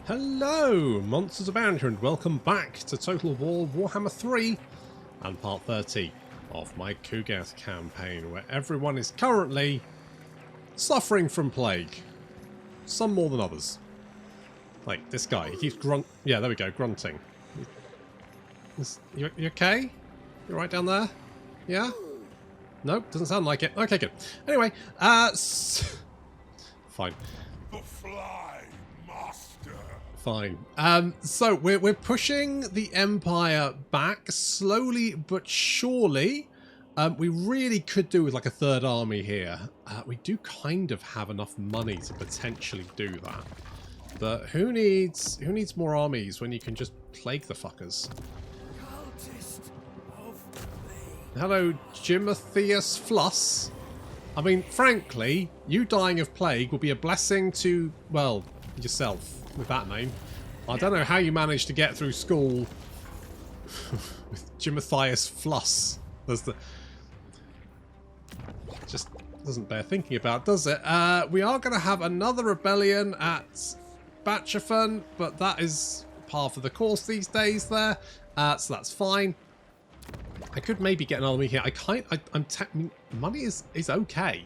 Hello, Monsters Abound here, and welcome back to Total War Warhammer 3 and part 30 of my Kugath campaign, where everyone is currently suffering from plague. Some more than others. Like this guy, he keeps yeah, there we go, grunting. You okay? You right down there? Yeah? Nope, doesn't sound like it. Okay, good. Anyway, fine. The fly master. Fine. So we're pushing the Empire back slowly but surely. We really could do with like a third army here. We do kind of have enough money to potentially do that. But who needs more armies when you can just plague the fuckers? Hello, Jimothius Fluss. I mean, frankly, you dying of plague will be a blessing to, well, yourself with that name. I don't know how you managed to get through school with Jimothius Fluss. Just doesn't bear thinking about, does it? We are going to have another rebellion at Batchafan, but that is par for the course these days there. So that's fine. I could maybe get an army here. Money is okay.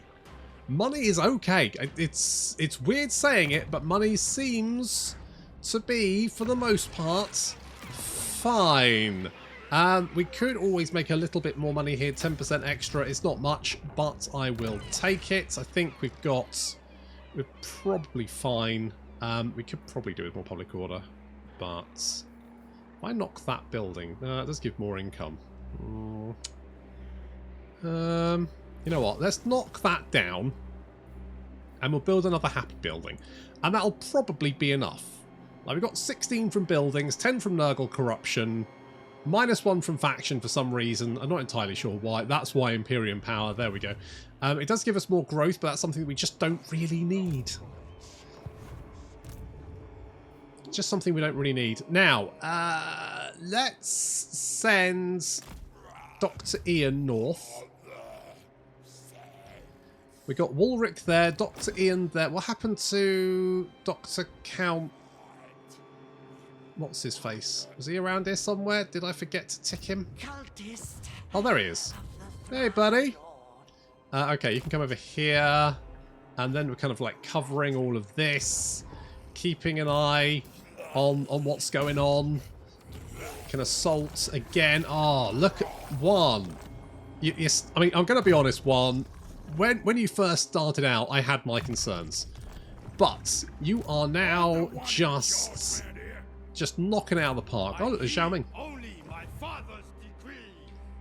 Money is okay. It's weird saying it, but money seems to be, for the most part, fine. We could always make a little bit more money here. 10% extra. It's not much, but I will take it. I think we're probably fine. We could probably do with more public order, but if I knock that building, it does give more income. You know what? Let's knock that down, and we'll build another happy building, and that'll probably be enough. Like, we've got 16 from buildings, 10 from Nurgle corruption, -1 from faction for some reason. I'm not entirely sure why. That's why Imperium power. There we go. It does give us more growth, but that's something that we just don't really need. Just something we don't really need. Now, let's send Dr. Ian north. We got Woolric there, Dr. Ian there. What happened to Dr. Count? What's his face? Was he around here somewhere? Did I forget to tick him? Oh, there he is. Hey, buddy. Okay, you can come over here. And then we're kind of like covering all of this. Keeping an eye on what's going on. Can assault again. Oh, look at one. I mean, I'm going to be honest, one. When you first started out, I had my concerns. But you are now just knocking it out of the park. Oh, look, there's Xiao Ming.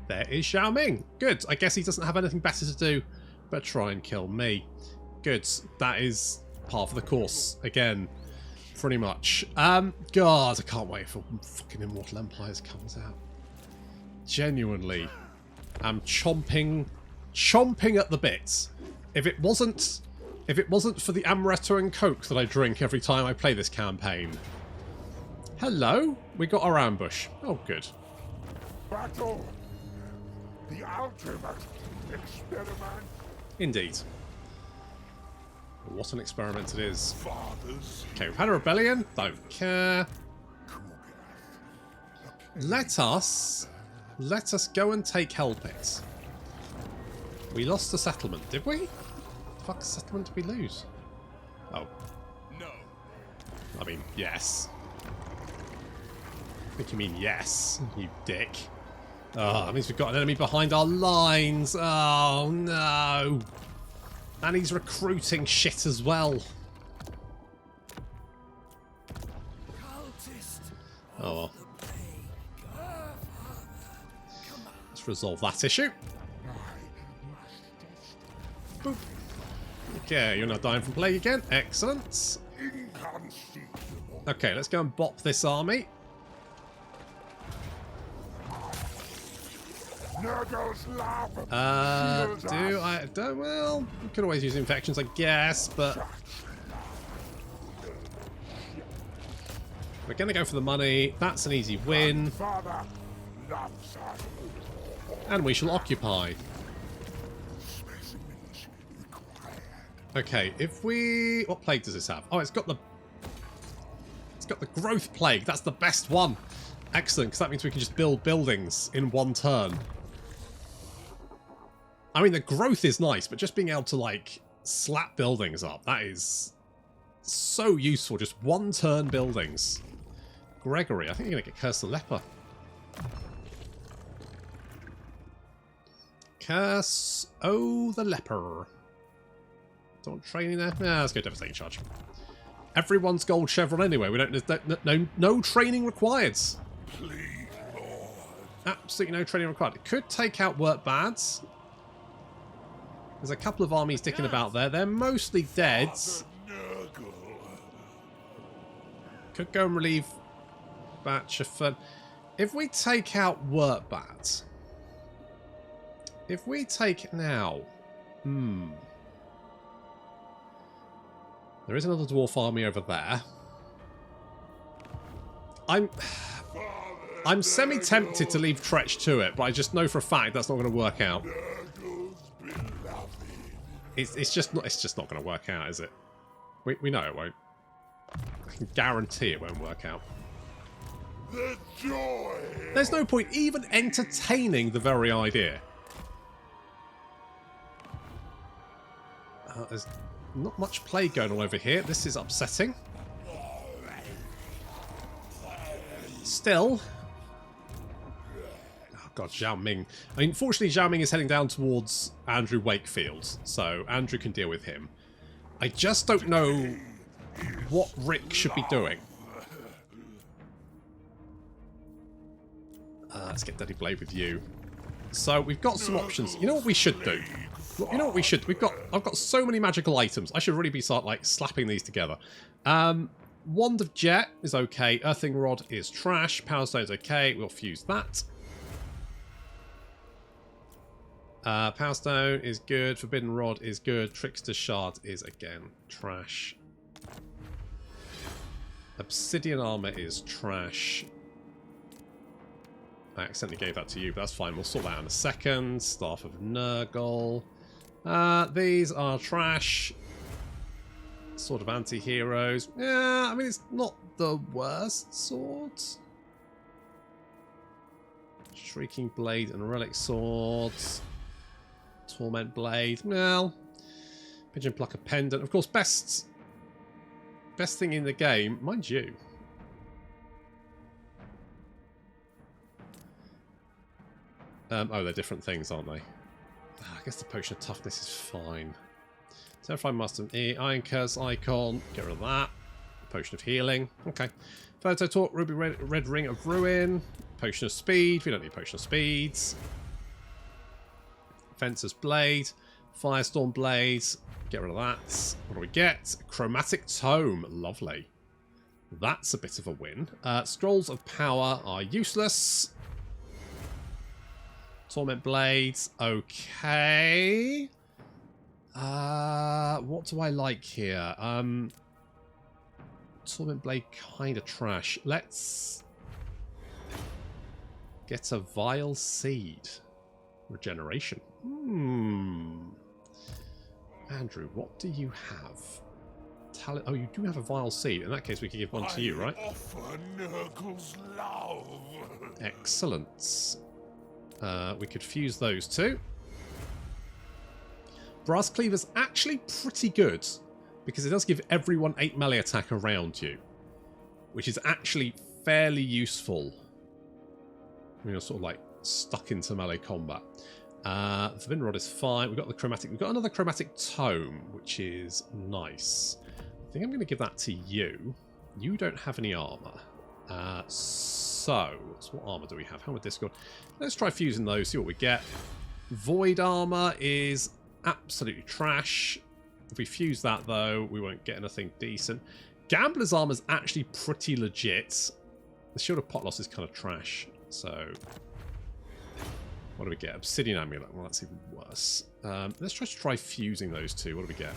There is Xiao Ming. Good. I guess he doesn't have anything better to do but try and kill me. Good. That is par for the course. Again. Pretty much. God, I can't wait for fucking Immortal Empires comes out. Genuinely, I'm chomping at the bits. If it wasn't for the amaretto and coke that I drink every time I play this campaign. Hello, we got our ambush. Oh, good. Battle. The ultimate experiment. Indeed. What an experiment it is. Fathers. Okay, we've had a rebellion. Don't care. Let us go and take Hellpit. We lost the settlement, did we? The fuck settlement did we lose? Oh. No. I mean, yes. I think you mean yes, you dick. Oh, that means we've got an enemy behind our lines. Oh, no. And he's recruiting shit as well. Oh well. Let's resolve that issue. Boop. Okay, you're not dying from plague again. Excellent. Okay, let's go and bop this army. Well, we could always use infections, I guess, but we're going to go for the money. That's an easy win. And we shall occupy. Okay, if we... What plague does this have? Oh, it's got got the growth plague. That's the best one. Excellent, because that means we can just build buildings in one turn. I mean, the growth is nice, but just being able to, like, slap buildings up, that is so useful. Just one turn buildings. Gregory, I think you're going to get Curse the Leper. Curse, oh, the Leper. Don't training there? Nah, let's go Devastating Charge. Everyone's gold chevron anyway. We don't, no training required. Please, Lord. Absolutely no training required. It could take out work bads. There's a couple of armies dicking about there. They're mostly dead. Nurgle. Could go and relieve Batchaford. If we take out work bads. If we take now. There is another dwarf army over there. I'm semi-tempted to leave Tretch to it, but I just know for a fact that's not going to work out. It's just not going to work out, is it? We know it won't. I can guarantee it won't work out. The joy. There's no point even entertaining the very idea. There's not much plague going on over here. This is upsetting. Still. Oh god, Zhao Ming. I mean, fortunately Zhao Ming is heading down towards Andrew Wakefield, so Andrew can deal with him. I just don't know what Rick should be doing. Let's get Daddy Blade with you. So we've got some options. You know what we should do? You know what we should? I've got so many magical items. I should really be like slapping these together. Wand of Jet is okay. Earthing Rod is trash. Power Stone is okay. We'll fuse that. Power Stone is good. Forbidden Rod is good. Trickster Shard is again trash. Obsidian Armor is trash. I accidentally gave that to you, but that's fine. We'll sort that out in a second. Staff of Nurgle. These are trash. Sword of Anti-Heroes. Yeah, I mean, it's not the worst sword. Shrieking Blade and Relic Swords. Torment Blade. Well, Pigeon Plucker Pendant. Of course, best thing in the game, mind you. Oh, they're different things, aren't they? I guess the Potion of Toughness is fine. Terrifying Master Iron Curse Icon. Get rid of that. Potion of Healing. Okay. Photo Talk. Ruby Red Ring of Ruin. Potion of Speed. We don't need Potion of Speeds. Fencer's Blade. Firestorm Blade. Get rid of that. What do we get? Chromatic Tome. Lovely. That's a bit of a win. Scrolls of Power are useless. Torment Blades, okay. What do I like here? Torment Blade, kind of trash. Let's get a Vile Seed. Regeneration. Andrew, what do you have? Talent. Oh, you do have a Vile Seed. In that case, we could give one to you, right? Offer Nurgle's love. Excellent. We could fuse those two. Brass Cleaver's actually pretty good because it does give everyone 8 melee attack around you, which is actually fairly useful when you're sort of like stuck into melee combat. Forbidden Rod is fine. We've got the chromatic. We've got another chromatic tome, which is nice. I think I'm going to give that to you. You don't have any armor. So what armor do we have? Helmet Discord. Let's try fusing those, see what we get. Void armor is absolutely trash. If we fuse that, though, we won't get anything decent. Gambler's armor is actually pretty legit. The Shield of Potloss is kind of trash. So what do we get? Obsidian Amulet. Well, that's even worse. Let's try fusing those two. What do we get?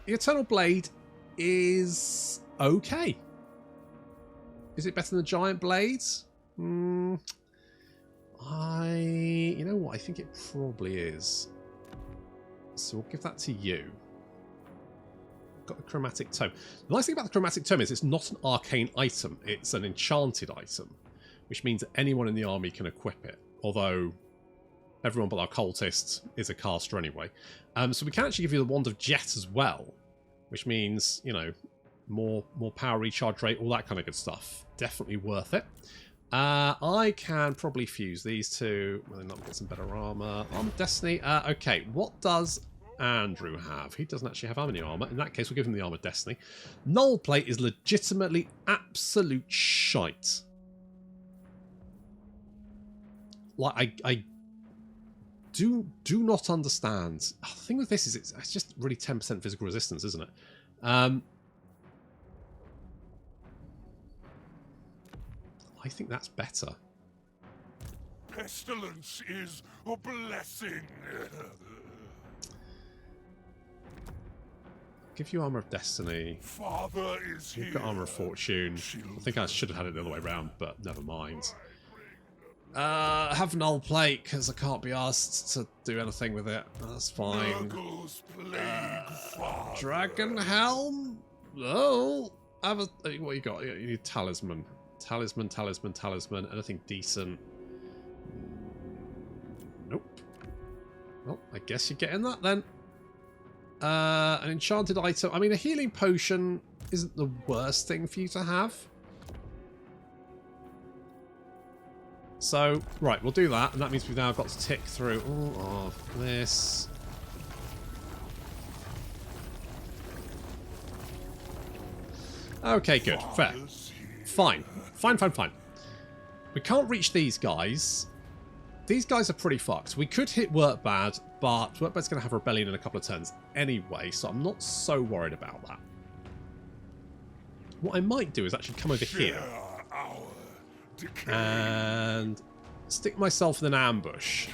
The Eternal Blade is okay. Is it better than the Giant Blades? You know what? I think it probably is. So we'll give that to you. got the chromatic tome. The nice thing about the chromatic tome is it's not an arcane item. It's an enchanted item, which means that anyone in the army can equip it. Although everyone but our cultist is a caster anyway. So we can actually give you the Wand of Jet as well, which means, you know, more power recharge rate, all that kind of good stuff. Definitely worth it. I can probably fuse these two. Well, not get some better armor. Armor Destiny. Okay, what does Andrew have? He doesn't actually have any armor. In that case, we'll give him the Armor Destiny. Null Plate is legitimately absolute shite. Like, I do not understand. The thing with this is it's just really 10% physical resistance, isn't it? I think that's better. Pestilence is a blessing. Give you Armor of Destiny. Father is You've here. got Armor of Fortune. I think I should have had it the other way around, but never mind. Have Null Plate, because I can't be asked to do anything with it. That's fine. Nurgle's Plaguefather. Dragon Helm? Oh! Have a, what you got? You need Talisman. Talisman, Talisman, Talisman. Anything decent? Nope. Well, I guess you're getting that then. An enchanted item. I mean, a healing potion isn't the worst thing for you to have. So, right, we'll do that. And that means we've now got to tick through all of this. Okay, good. Fair. Fine. Fine, fine, fine. We can't reach these guys. These guys are pretty fucked. We could hit Workbad, but Workbad's going to have a rebellion in a couple of turns anyway, so I'm not so worried about that. What I might do is actually come over here and stick myself in an ambush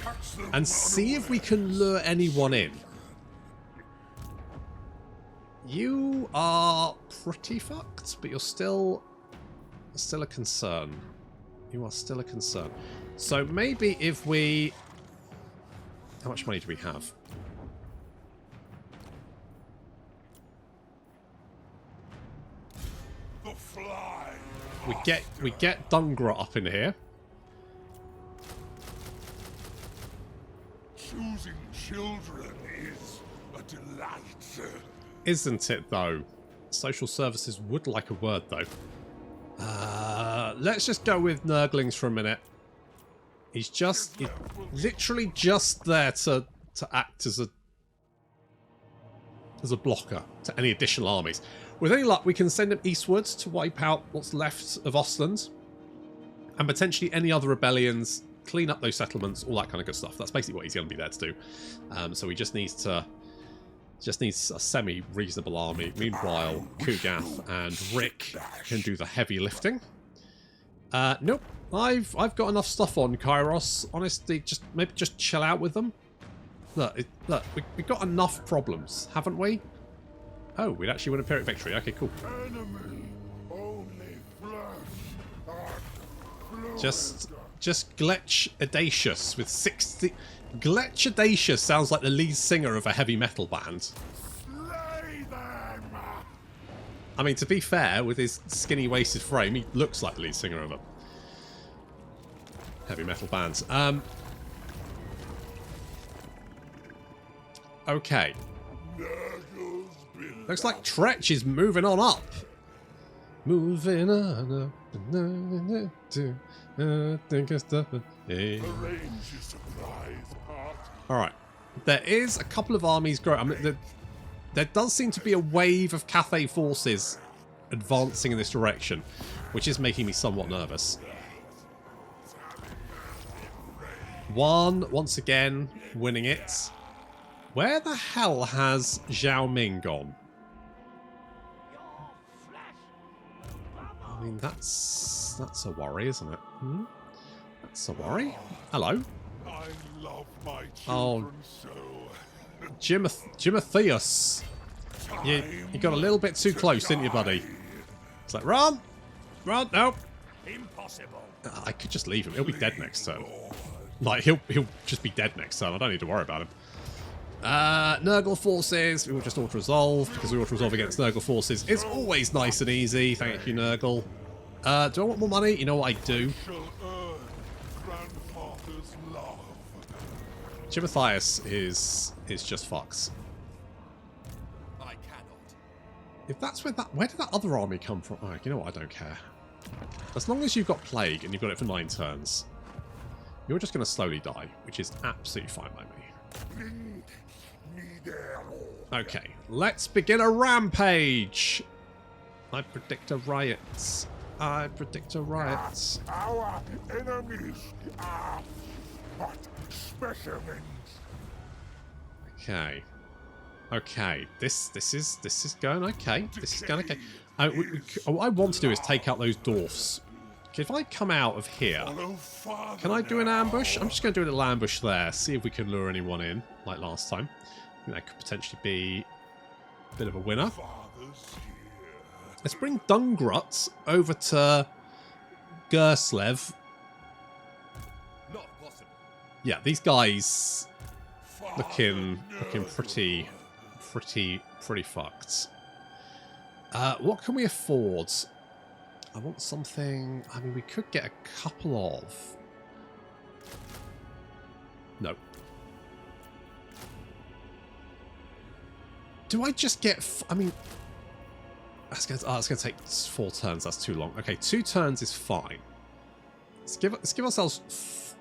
and see if we can lure anyone in. You are pretty fucked, but you're still a concern. You are still a concern. So maybe if we... How much money do we have? The fly. We get Dungra up in here. Choosing children is a delight. Isn't it, though? Social services would like a word, though. Let's just go with Nurglings for a minute. He's literally just there to act as a blocker to any additional armies. With any luck, we can send him eastwards to wipe out what's left of Ostland, and potentially any other rebellions, clean up those settlements, all that kind of good stuff. That's basically what he's going to be there to do. So he just needs a semi-reasonable army. Meanwhile, Kugath and Rick can do the heavy lifting. Nope. I've got enough stuff on Kairos. Honestly, maybe just chill out with them. Look, we've got enough problems, haven't we? Oh, we'd actually win a Pyrrhic victory. Okay, cool. Enemy only flesh. Just Gletch Audacious with 60. Gletch Audacious sounds like the lead singer of a heavy metal band. Slay them. I mean, to be fair, with his skinny waisted frame, he looks like the lead singer of a heavy metal band. Okay. Looks like Tretch is moving on up. Moving on up. Alright. There is a couple of armies growing. I mean, there does seem to be a wave of Cathay forces advancing in this direction, which is making me somewhat nervous. One, once again, winning it. Where the hell has Zhao Ming gone? I mean, that's a worry, isn't it? Hmm? That's a worry. Hello. I love my children so. Jimotheus. You got a little bit too close, didn't you, buddy? It's like, run! Run! No! Impossible. I could just leave him. He'll be dead next turn. Like, he'll just be dead next turn. I don't need to worry about him. Nurgle forces, we will just auto-resolve, because we auto-resolve against Nurgle forces. It's always nice and easy, thank you, Nurgle. Do I want more money? You know what I do? Shall earn grandfather's love. Chimathias is just fucks. I cannot. If that's where did that other army come from? Oh, you know what, I don't care. As long as you've got Plague and you've got it for 9 turns, you're just going to slowly die, which is absolutely fine by me. Okay, let's begin a rampage. I predict a riot. I predict a riot. Our enemies are but specimens. Okay. Okay, this is going okay. This is going okay. What I want to do is take out those dwarfs. If I come out of here, can I do an ambush? I'm just going to do a little ambush there. See if we can lure anyone in, like last time. I think that could potentially be a bit of a winner. Let's bring Dungrut over to Gerslev. Not possible. Yeah, these guys looking pretty fucked. What can we afford? I want something. I mean, we could get a couple of. No. Do I just get? I mean, that's gonna take 4 turns. That's too long. Okay, 2 turns is fine. Let's give ourselves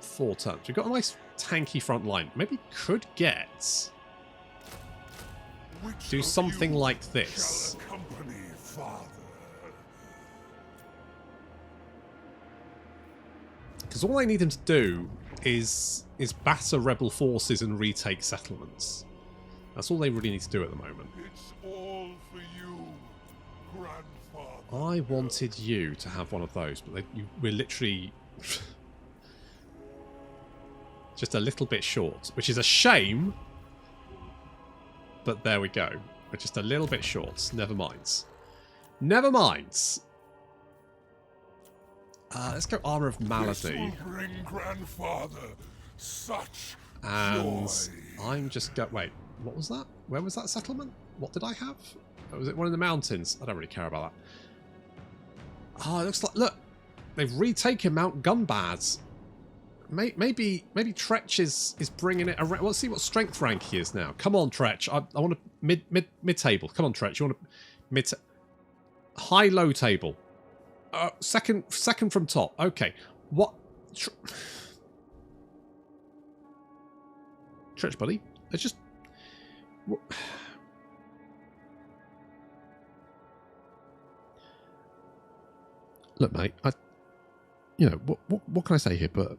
4 turns. We've got a nice tanky front line. Maybe could get do something like this. Because all I need him to do is batter rebel forces and retake settlements. That's all they really need to do at the moment. It's all for you, grandfather. I wanted you to have one of those, but we're literally just a little bit short, which is a shame. But there we go. We're just a little bit short. Never mind. Never mind. Let's go Armor of Malady. This will bring grandfather such And joy. I'm just wait, what was that? Where was that settlement? What did I have? Oh, was it one in the mountains? I don't really care about that. Oh, it looks like, look, they've retaken Mount Gunbad. Maybe Tretch is bringing it around. Let's see what strength rank he is now. Come on, Tretch. I want a mid table. Come on, Tretch. You want a high low table. Second from top. Okay. What? Tretch, buddy. I just. What? Look, mate. You know what can I say here? But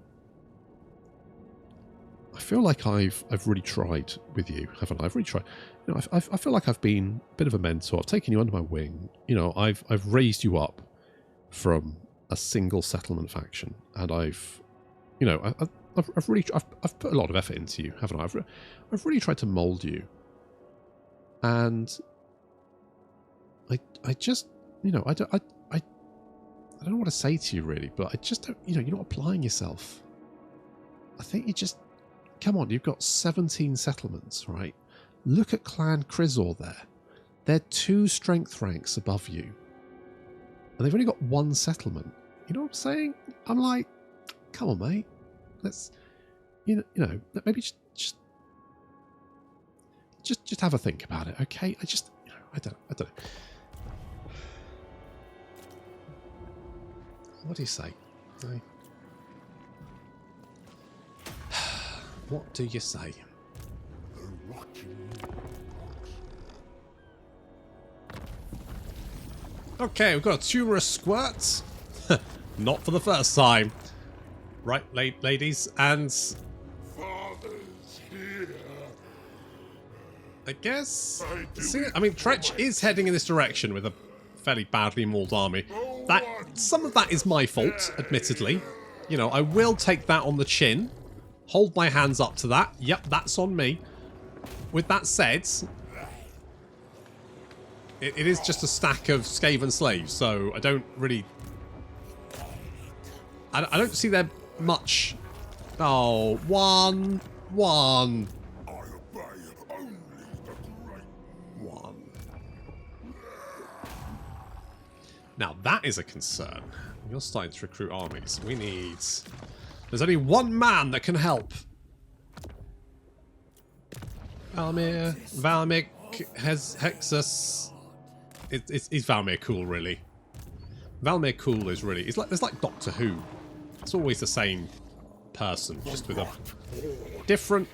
I feel like I've really tried with you, haven't I? I've really tried. You know, I feel like I've been a bit of a mentor. I've taken you under my wing. You know, I've raised you up from a single settlement faction, and I've put a lot of effort into you, haven't I? I've really tried to mold you, and I just, you know, I don't know what to say to you really, but I just don't, you know, you're not applying yourself. I think you just, come on, you've got 17 settlements, right? Look at Clan Crizor there. They're 2 strength ranks above you. And they've only got 1 settlement. You know what I'm saying? I'm like, come on, mate. Let's, you know, maybe just have a think about it, okay? I just, you know, I don't know. What do you say? What do you say? Okay, we've got a tumorous squirt. Not for the first time. Right, ladies, and Father's here. I guess. I mean, Tretch is heading in this direction with a fairly badly mauled army. Some of that is my fault, admittedly. You know, I will take that on the chin. Hold my hands up to that. Yep, that's on me. With that said, it is just a stack of Skaven slaves, so I don't really... I don't see there much... Oh, one. 1. Now that is a concern. You're starting to recruit armies. We need... There's only one man that can help. Valmir, Hexus. Is Valmir cool, really? Valmir cool is really... It's like Doctor Who. It's always the same person, just with a different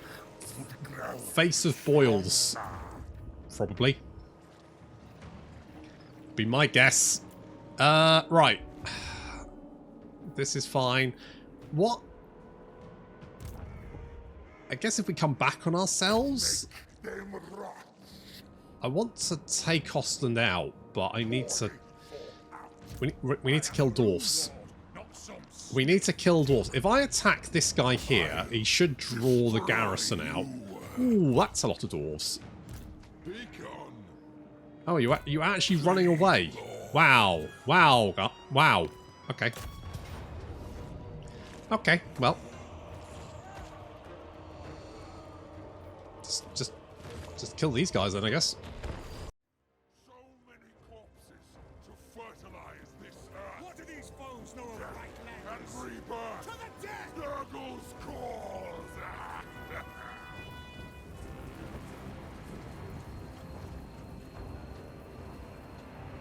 face of boils. Probably. Be my guess. Right. This is fine. What? I guess if we come back on ourselves... I want to take Ostend out, but I need to... We need to kill dwarfs. We need to kill dwarfs. If I attack this guy here, he should draw the garrison out. Ooh, that's a lot of dwarves. Oh, you actually running away? Wow. Wow. Wow. Okay. Okay, well. Just kill these guys then, I guess. So many corpses to fertilize this earth. What do these foes know of right lands? And rebirth. To the death! Nurgle's calls!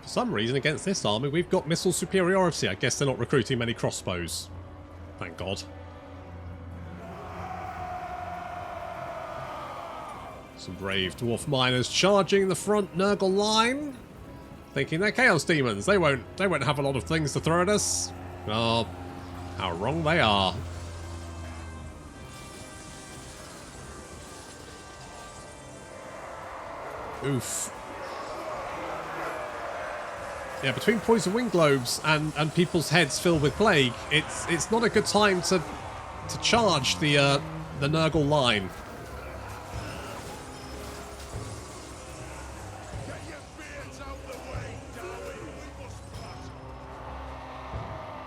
For some reason, against this army, we've got missile superiority. I guess they're not recruiting many crossbows. Thank God. Some brave dwarf miners charging the front Nurgle line, thinking they're chaos demons. They won't have a lot of things to throw at us. Oh, how wrong they are. Oof. Yeah, between poison wind globes and people's heads filled with plague, it's not a good time to charge the Nurgle line.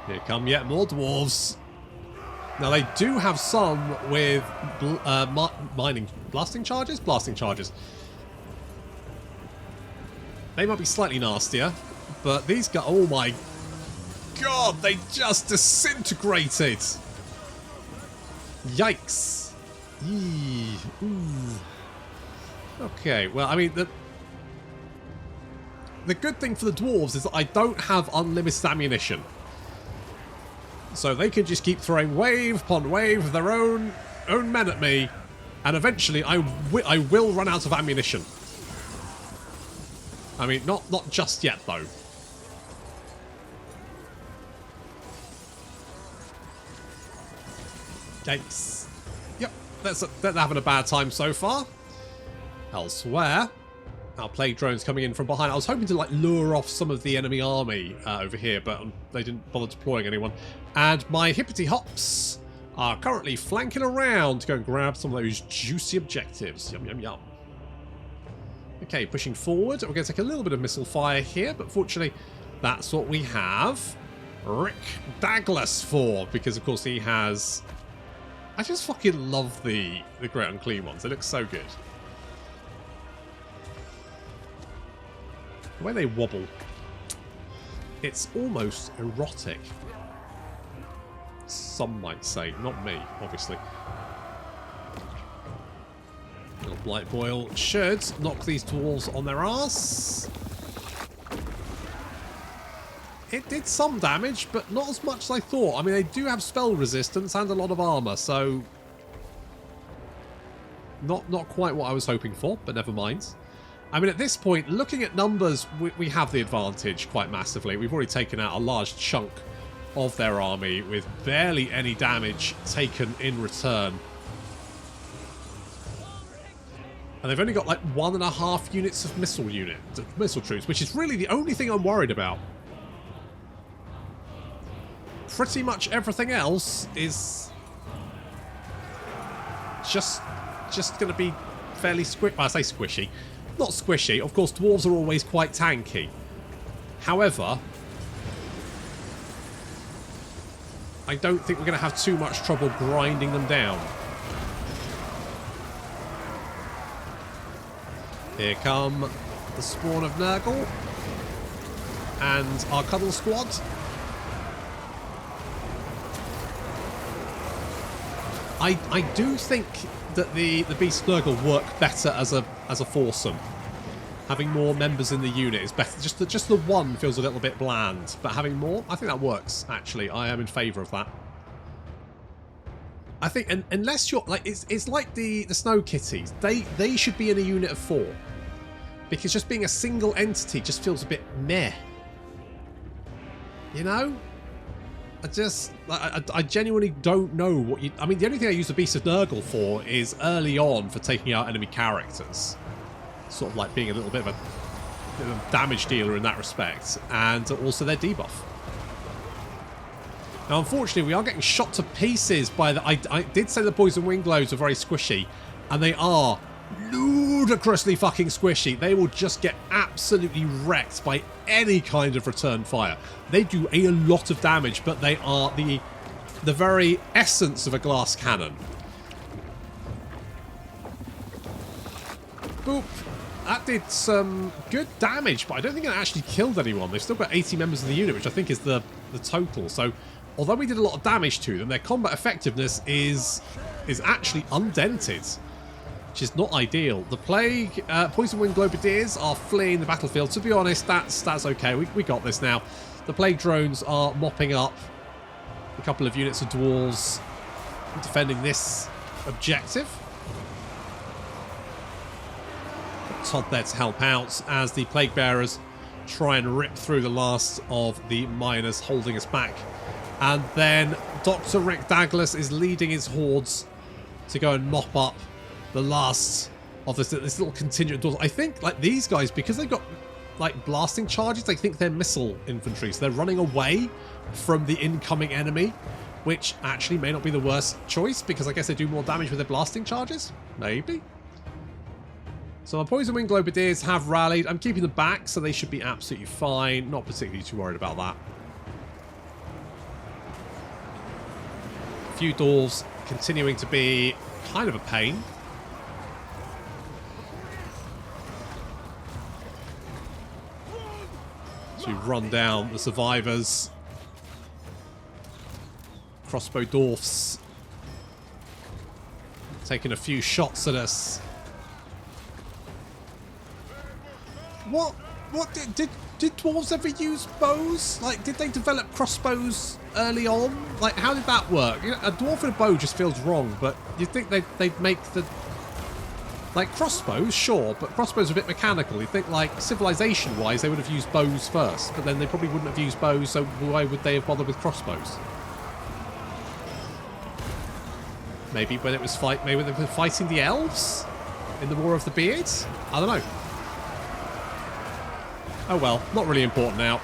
Here come yet more dwarves. Now they do have some with blasting charges. They might be slightly nastier. But these guys, oh my God, they just disintegrated. Yikes. Eee. Ooh. Okay, well, I mean, the good thing for the dwarves is that I don't have unlimited ammunition. So they can just keep throwing wave upon wave of their own men at me, and eventually I will run out of ammunition. I mean, not just yet, though. Yikes. Yep, they're having a bad time so far. Elsewhere, our plague drone's coming in from behind. I was hoping to like lure off some of the enemy army over here, but they didn't bother deploying anyone. And my hippity hops are currently flanking around to go and grab some of those juicy objectives. Yum, yum, yum. Okay, pushing forward. We're going to take a little bit of missile fire here, but fortunately, that's what we have Rick Douglas for, because of course he has... I just fucking love the Great Unclean ones. They look so good. The way they wobble. It's almost erotic. Some might say. Not me, obviously. Little Blight Boil should knock these dwarves on their arse. It did some damage, but not as much as I thought. I mean, they do have spell resistance and a lot of armor, so... Not quite what I was hoping for, but never mind. I mean, at this point, looking at numbers, we have the advantage quite massively. We've already taken out a large chunk of their army with barely any damage taken in return. And they've only got like 1.5 units of missile troops, which is really the only thing I'm worried about. Pretty much everything else is just going to be fairly squishy. I say squishy. Not squishy. Of course, dwarves are always quite tanky. However, I don't think we're going to have too much trouble grinding them down. Here come the spawn of Nurgle and our cuddle squad. I do think that the Beast of Nurgle work better as a foursome. Having more members in the unit is better. Just the one feels a little bit bland, but having more, I think that works. Actually, I am in favour of that. I think, unless you're like, it's like the Snow Kitties. They should be in a unit of 4, because just being a single entity just feels a bit meh. You know, I genuinely don't know what you. I mean, the only thing I use the Beast of Nurgle for is early on for taking out enemy characters, sort of like being a little bit of a damage dealer in that respect, and also their debuff. Now, unfortunately, we are getting shot to pieces by the... I did say the poison winglows are very squishy, and they are ludicrously fucking squishy. They will just get absolutely wrecked by any kind of return fire. They do a lot of damage, but they are the very essence of a glass cannon. Boop. That did some good damage, but I don't think it actually killed anyone. They've still got 80 members of the unit, which I think is the total. So, although we did a lot of damage to them, their combat effectiveness is actually undented, which is not ideal. The Plague, Poison Wing Globadiers are fleeing the battlefield. To be honest, that's okay. We got this now. The Plague drones are mopping up a couple of units of dwarves defending this objective. Todd there to help out as the Plague Bearers try and rip through the last of the miners holding us back. And then Dr. Rick Douglas is leading his hordes to go and mop up the last of this little contingent of dwarves. I think, like, these guys, because they've got, like, blasting charges, I think they're missile infantry. So they're running away from the incoming enemy, which actually may not be the worst choice, because I guess they do more damage with their blasting charges. Maybe. So the Poison Wing Globadiers have rallied. I'm keeping them back, so they should be absolutely fine. Not particularly too worried about that. A few dwarves continuing to be kind of a pain. To run down the survivors. Crossbow dwarfs taking a few shots at us. What did dwarves ever use bows? Like, did they develop crossbows early on? Like, how did that work? You know, a dwarf with a bow just feels wrong, but you'd think they'd make the... Like, crossbows, sure, but crossbows are a bit mechanical. You'd think, like, civilization-wise, they would have used bows first, but then they probably wouldn't have used bows, so why would they have bothered with crossbows? Maybe when it was maybe they were fighting the elves in the War of the Beards? I don't know. Oh well, not really important now.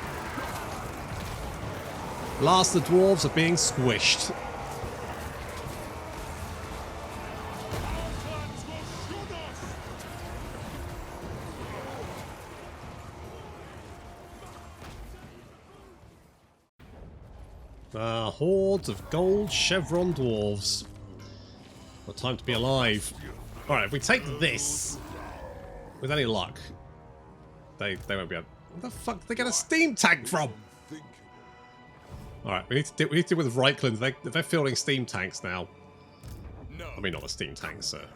Last, the dwarves are being squished. Hordes of gold chevron dwarves. What time to be alive. Alright, if we take this, with any luck, they won't be able... Where the fuck did they get a steam tank from? Alright, we need to deal with Reichland. They're fielding steam tanks now. I mean, not the steam tanks are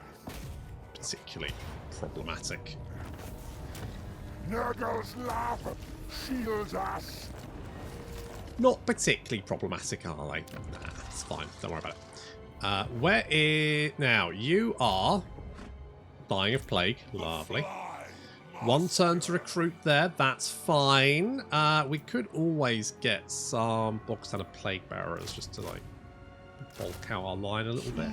particularly problematic. Nurgle's laugh shields us. Not particularly problematic, are they? Nah, it's fine. Don't worry about it. Where is... Now, you are dying of plague. Lovely. One turn to recruit there. That's fine. We could always get some box out of plague bearers just to, like, bulk out our line a little bit.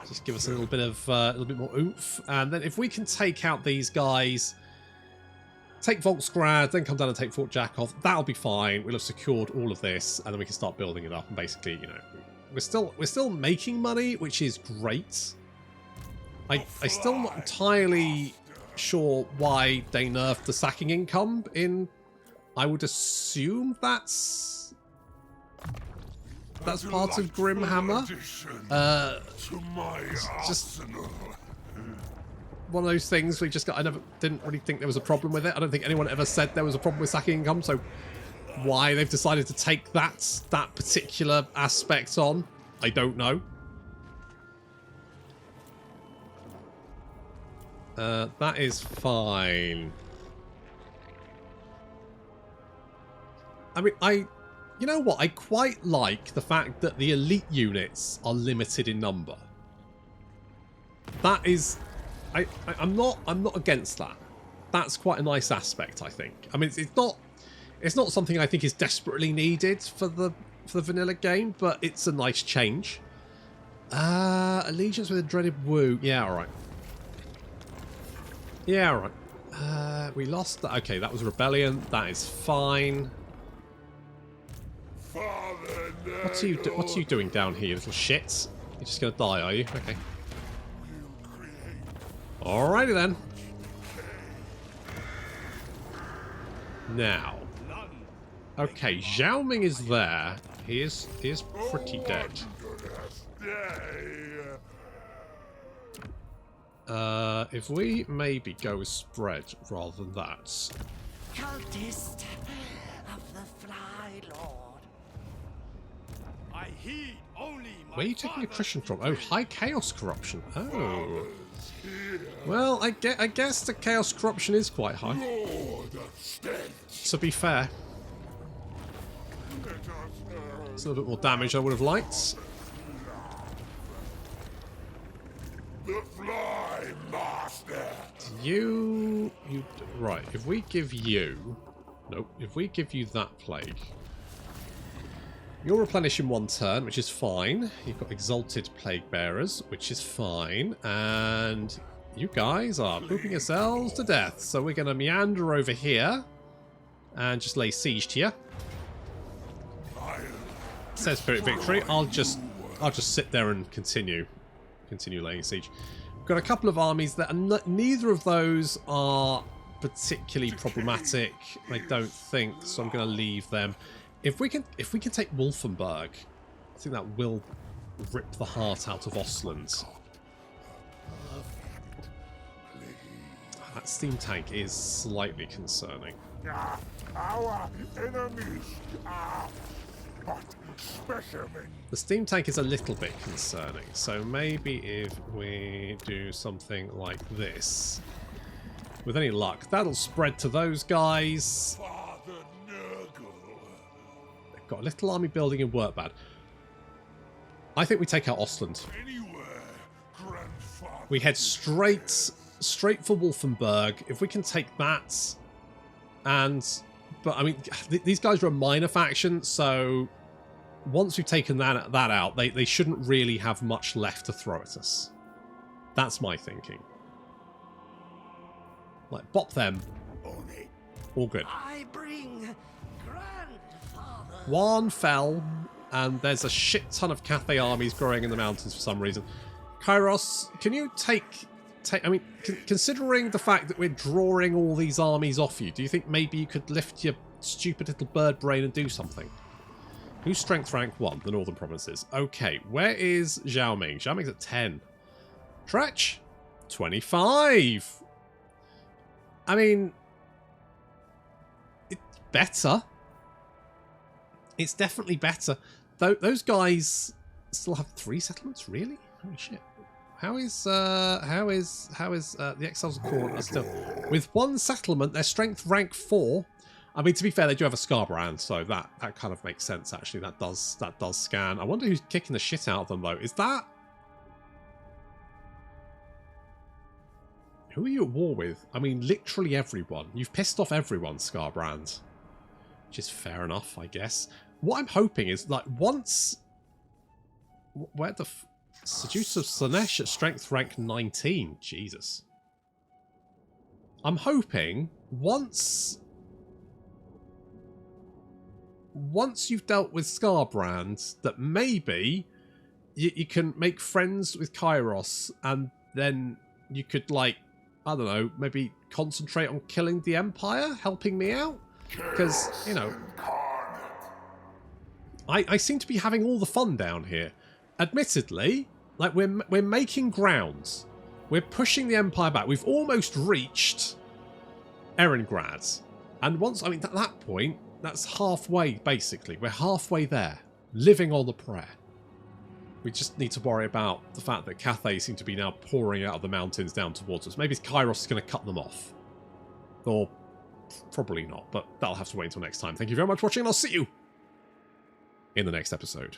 Just give us a little bit more oomph. And then if we can take out these guys, take Volksgrad, then come down and take Fort Jakov, that'll be fine. We'll have secured all of this, and then we can start building it up. And basically, you know, we're still making money, which is great. I'm still not entirely sure why they nerfed the sacking income in... I would assume that's part of Grimhammer. one of those things we just got. I didn't really think there was a problem with it. I don't think anyone ever said there was a problem with sacking income. So why they've decided to take that particular aspect on, I don't know. That is fine. I mean, you know what? I quite like the fact that the elite units are limited in number. That is, I'm not against that. That's quite a nice aspect, I think. I mean, it's not something I think is desperately needed for the vanilla game, but it's a nice change. Allegiance with a dreaded woo. Yeah, all right. Yeah, all right. We lost that. Okay, that was rebellion. That is fine. What are you doing down here, you little shits? You're just gonna die, are you? Okay. Alrighty then. Now. Okay, Zhao Ming is there. He is pretty dead. If we maybe go with spread rather than that. Cultist of the Fly Lord. I heed only my Where are you taking a Christian from? Oh, high chaos corruption. Oh. Well, I guess the chaos corruption is quite high. To be fair. It's a little bit more damage I would have liked. The Fly Master. You right, if we give you... Nope, if we give you that plague... You'll replenish in 1 turn, which is fine. You've got Exalted Plague Bearers, which is fine. And you guys are pooping yourselves to death. So we're going to meander over here and just lay siege to you. Says Spirit Victory. I'll just sit there and continue laying siege. We've got a couple of armies that are neither of those are particularly problematic, I don't think. So I'm going to leave them. If we can take Wolfenburg, I think that will rip the heart out of Ostland. That steam tank is slightly concerning. Our enemies are but specimen. The steam tank is a little bit concerning, so maybe if we do something like this, with any luck, that'll spread to those guys. Got a little army building in Workbad. I think we take out Ostland. We head straight for Wolfenburg. If we can take that, but I mean, these guys are a minor faction, so once we've taken that out, they shouldn't really have much left to throw at us. That's my thinking. Like, bop them. All good. I bring grandfather. One fell, and there's a shit ton of Cathay armies growing in the mountains for some reason. Kairos, can you take I mean, considering the fact that we're drawing all these armies off you, do you think maybe you could lift your stupid little bird brain and do something? Who's strength rank 1? The Northern Provinces. Okay, where is Zhao Ming? Zhao Ming's at 10. Tretch? 25. I mean, it's better. It's definitely better. Those guys still have 3 settlements, really? Holy shit! How is the Exiles of Khorne are still with 1 settlement? Their strength rank 4. I mean, to be fair, they do have a Scarbrand, so that kind of makes sense. Actually, that does scan. I wonder who's kicking the shit out of them though. Is that who are you at war with? I mean, literally everyone. You've pissed off everyone, Scarbrand. Which is fair enough, I guess. What I'm hoping is, like, once... Where the... Seduce of Slanesh at strength rank 19. Jesus. I'm hoping, once you've dealt with Scarbrand, that maybe you can make friends with Kairos, and then you could, like, I don't know, maybe concentrate on killing the Empire, helping me out? Because, you know, I seem to be having all the fun down here. Admittedly, like, we're making grounds. We're pushing the Empire back. We've almost reached Erengrad. And once, I mean, at that point, that's halfway, basically. We're halfway there, living on the prayer. We just need to worry about the fact that Cathay seem to be now pouring out of the mountains down towards us. Maybe Kairos is going to cut them off. Or probably not, but that'll have to wait until next time. Thank you very much for watching, and I'll see you in the next episode.